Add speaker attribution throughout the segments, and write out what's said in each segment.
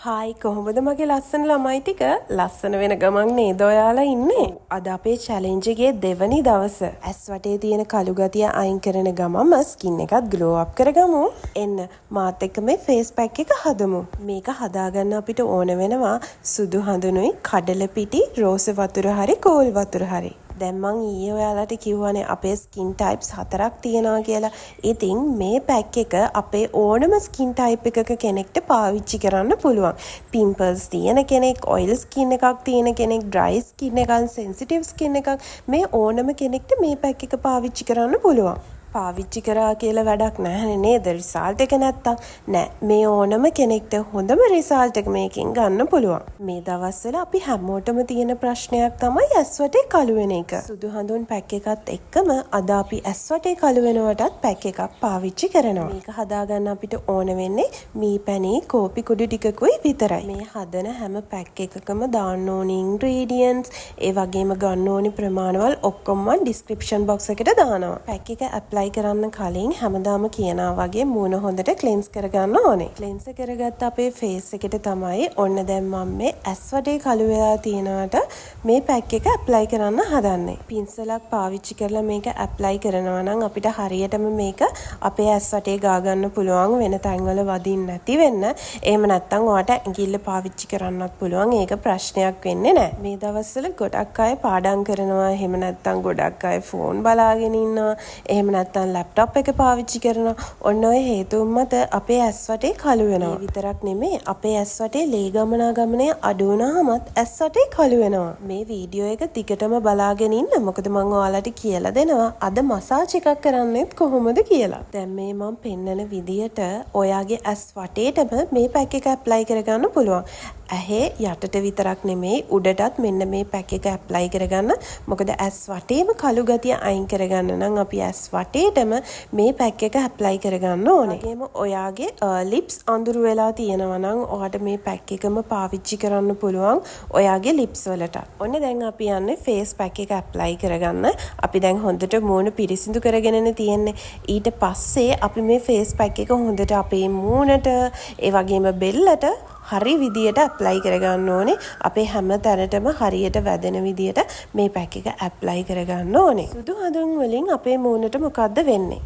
Speaker 1: Hi කොහොමද මගේ ලස්සන ළමයි ටික ලස්සන වෙන ගමන් නේද ඔයාලා ඉන්නේ? අද අපේ චැලෙන්ජ් එකේ දෙවනි දවස. ඇස් වටේ තියෙන කළු ගතිය අයින් කරන ගමම ස්කින් එකත් ග්ලෝ අප් කරගමු. එන්න මාත් එක්ක මේ ෆේස් පැක් එක හදමු. මේක හදාගන්න අපිට ඕන වෙනවා සුදු හඳුනුයි, කඩල පිටි, රෝස වතුර හරි කෝල් වතුර හරි. දැන් මං ඊයේ ඔයාලට කිව්වනේ අපේ ස්කින් ටයිප්ස් 4ක් තියෙනවා කියලා. ඉතින් මේ පැක් එක අපේ ඕනම ස්කින් ටයිප් එකක කෙනෙක්ට පාවිච්චි කරන්න පුළුවන්. පිම්පල්ස් තියෙන කෙනෙක්, ඔයිල් ස්කින් එකක් තියෙන කෙනෙක්, ඩ්‍රයි ස්කින් එකක්, සෙන්සිටිව් ස්කින් එකක් මේ ඕනම කෙනෙක්ට මේ පැක් එක පාවිච්චි කරන්න පුළුවන්. පාවිච්චි කරා කියලා වැඩක් නැහැ නේද? රිසල්ට් එක නැත්තම් නෑ. මේ ඕනම කෙනෙක්ට හොඳම රිසල්ට් එක මේකෙන් ගන්න පුළුවන්. මේ දවස්වල අපි හැමෝටම තියෙන ප්‍රශ්නයක් තමයි ඇස් වටේ කළු වෙන එක. සුදු හඳුන් පැක් එකත් එක්කම අද අපි ඇස් වටේ කළු වෙනවටත් පැක් එකක් පාවිච්චි කරනවා. මේක හදාගන්න අපිට ඕන වෙන්නේ මී පැණි, කෝපි කුඩු ටිකකුයි විතරයි. මේ හදන හැම පැක් එකකම දාන්න ඕන ඉන්ග්‍රීඩියන්ට්ස්, ඒ වගේම ගන්න ඕනි ප්‍රමාණවල් ඔක්කොම ඩිස්ක්‍රිප්ෂන් බොක්ස් එකට දානවා. පැක් එක ඇප්ලයි කරන්න කලින් හැමදාම කියනවා වගේ මූණ හොඳට ක්ලෙන්ස් කරගන්න ඕනේ. ක්ලෙන්ස් කරගත්ත අපේ ෆේස් එකට තමයි ඔන්න දැන් මම මේ ඇස් වටේ කළු වෙලා තියෙනවට මේ පැක් එක ඇප්ලයි කරන්න හදන්නේ. පින්සලක් පාවිච්චි කරලා මේක ඇප්ලයි කරනවා නම් අපිට හරියටම මේක අපේ ඇස් වටේ ගා ගන්න පුළුවන් වෙන තැන්වල වදින්න නැති වෙන්න. එහෙම නැත්නම් ඔයාට ඇඟිල්ල පාවිච්චි කරන්නත් පුළුවන්. ඒක ප්‍රශ්නයක් වෙන්නේ නැහැ. මේ දවස්වල ගොඩක් අය පාඩම් කරනවා. එහෙම නැත්නම් ගොඩක් අය ෆෝන් බලාගෙන ඉන්නවා. එහෙම නැත්නම් ලැප්ටොප් එක පාවිච්චි කරනවා. ඔන්න ඔය හේතුන් මත අපේ ඇස් වටේ කළු වෙනවා. විතරක් නෙමෙයි අපේ ඇස් වටේ ලේ ගමනාගමනය අඩු වුණාමත් ඇස් වටේ කළු වෙනවා. මේ වීඩියෝ එක දිගටම බලාගෙන ඉන්න. මොකද මම ඔයාලට කියලා දෙනවා අද මසාජ් එකක් කරන්නෙත් කොහොමද කියලා. දැන් මේ මම පෙන්නන විදියට ඔයාගේ ඇස් වටේටම මේ පැක් එක ඇප්ලයි කරගන්න පුළුවන්. ඇහේ යටට විතරක් නෙමෙයි උඩටත් මෙන්න මේ පැක් එක ඇප්ලයි කරගන්න. මොකද ඇස් වටේම කළු ගතිය අයින් කරගන්න නම් අපි ඇස් වටේටම මේ පැක් එක ඇප්ලයි කරගන්න ඕනේ. ඒකෙම ඔයාගේ ලිප්ස් අඳුරු වෙලා තියෙනවා නම් ඔයාට මේ පැක් එකම පාවිච්චි කරන්න පුළුවන් ඔයාගේ ලිප්ස් වලට. ඔන්න දැන් අපි යන්නේ ෆේස් පැක් එක ඇප්ලයි කරගන්න. අපි දැන් හොඳට මූණ පිරිසිදු කරගෙනනේ තියෙන්නේ. ඊට පස්සේ අපි මේ ෆේස් පැක් එක හොඳට අපේ මූණට ඒ වගේම බෙල්ලට හරි විදියට ඇප්ලයි කරගන්න ඕනේ. අපේ හැම තැනටම හරියට වැදෙන විදියට මේ පැක් එක ඇප්ලයි කරගන්න ඕනේ. සුදු හඳුන් වලින් අපේ මූණට මොකද්ද වෙන්නේ?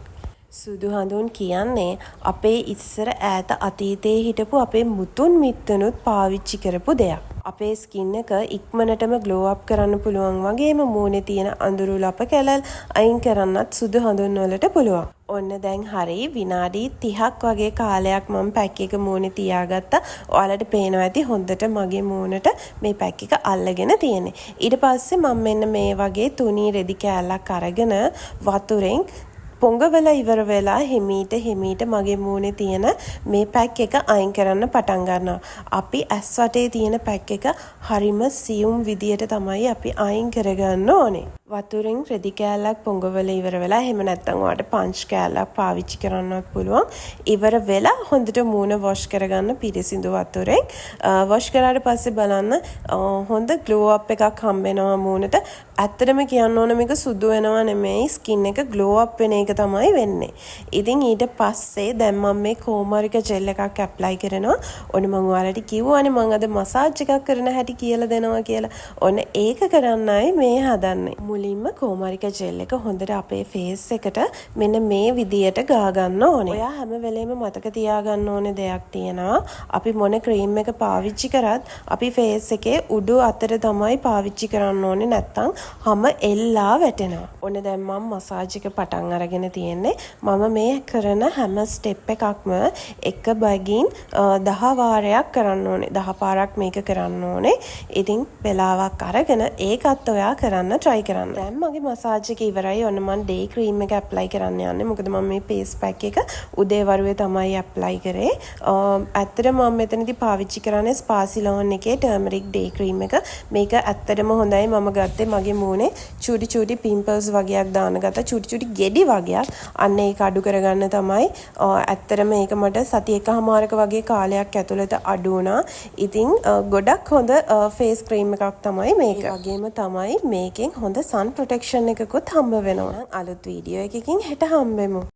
Speaker 1: සුදු හඳුන් කියන්නේ අපේ ඉස්සර ඈත අතීතයේ හිටපු අපේ මුතුන් මිත්තනුත් පාවිච්චි කරපු දෙයක්. අපේ ස්කින් එක ඉක්මනටම ග්ලෝ අප් කරන්න පුළුවන් වගේම මූණේ තියෙන අඳුරු ලප කැලල් අයින් කරන්නත් සුදු හඳුන් වලට පුළුවන්. ඔන්න දැන් හරි විනාඩි 30ක් වගේ කාලයක් මම පැක් එක මූණේ තියාගත්තා. ඔයාලට පේනවා ඇති හොඳට මගේ මූණට මේ පැක් එක අල්ලගෙන තියෙන්නේ. ඊට පස්සේ මම මෙන්න මේ වගේ තුනී රෙදි කෑල්ලක් අරගෙන වතුරෙන් පොඟවල ඉවර වෙලා හිමීට මගේ මූණේ තියෙන මේ පැක් එක අයින් කරන්න පටන් ගන්නවා. අපි ඇස් වටේ තියෙන පැක් එක හරිම සියුම් විදියට තමයි අපි අයින් කරගන්න ඕනේ. වතුරෙන් රෙදි කෑල්ලක් පොඟවල ඉවර වෙලා එහෙම නැත්නම් ඔයාලට පංච් කෑල්ලක් පාවිච්චි කරන්නත් පුළුවන්. ඉවර වෙලා හොඳට මූණ වොෂ් කරගන්න පිරිසිදු වතුරෙන්. වොෂ් කරාට පස්සේ බලන්න හොඳ ග්ලෝ අප් එකක් හම්බ වෙනවා මූණට. ඇත්තටම කියන්න ඕන මේක සුදු වෙනවා නෙමෙයි ස්කින් එක ග්ලෝ අප් වෙන එක තමයි වෙන්නේ. ඉතින් ඊට පස්සේ දැන් මම මේ කෝමරික ජෙල් එකක් ඇප්ලයි කරනවා. ඔන්න මම ඔයාලට කිව්වානේ මම අද මසාජ් එකක් කරන හැටි කියලා දෙනවා කියලා. ඔන්න ඒක කරන්නයි මේ හදන්නේ. මුලින්ම කෝමරික ජෙල් එක හොඳට අපේ ෆේස් එකට මෙන්න මේ විදියට ගා ගන්න ඕනේ. ඔයා හැම වෙලේම මතක තියාගන්න ඕනේ දෙයක් තියෙනවා. අපි මොන ක්‍රීම් එක පාවිච්චි කරත් අපි ෆේස් එකේ උඩු අතට තමයි පාවිච්චි කරන්න ඕනේ. නැත්තම් හැම එල්ලා වැටෙනවා. ඔන්න දැන් මම මසාජ් එක පටන් අරගෙන තියෙන්නේ. මම මේ කරන හැම ස්ටෙප් එකක්ම එක බැගින් 10 වාරයක් කරන්න ඕනේ. 10 පාරක් මේක කරන්න ඕනේ. ඉතින් වෙලාවක් අරගෙන ඒකත් ඔයා කරන්න try කරන්න. දැන් මගේ මසාජ් එක ඉවරයි. ඔන්න මම ඩේ ක්‍රීම් එක ඇප්ලයි කරන්න යන්නේ. මොකද මම මේ ෆේස් පැක් එක උදේ වරුවේ තමයි ඇප්ලයි කරේ. ඇත්තටම මම මෙතනදී පාවිච්චි කරන්නේ ස්පාසිලෝන් එකේ ටර්මරික් ඩේ ක්‍රීම් එක. මේක ඇත්තටම හොඳයි. මම ගත්තේ මගේ මූණේ චූටි පිම්පල්ස් වගේක් දාන ගත්තා. චූටි ගෙඩි වගේ. අන්න ඒක අඩු කරගන්න තමයි. ඇත්තටම මේක මට සති එකමාරක වගේ කාලයක් ඇතුළත අඩු වුණා. ඉතින් ගොඩක් හොඳ ෆේස් ක්‍රීම් එකක් තමයි මේක. ඒ වගේම තමයි මේකෙන් හොඳ සන් ප්‍රොටෙක්ෂන් එකකුත් හම්බ වෙනවා. අලුත් වීඩියෝ එකකින් හෙට හම්බෙමු.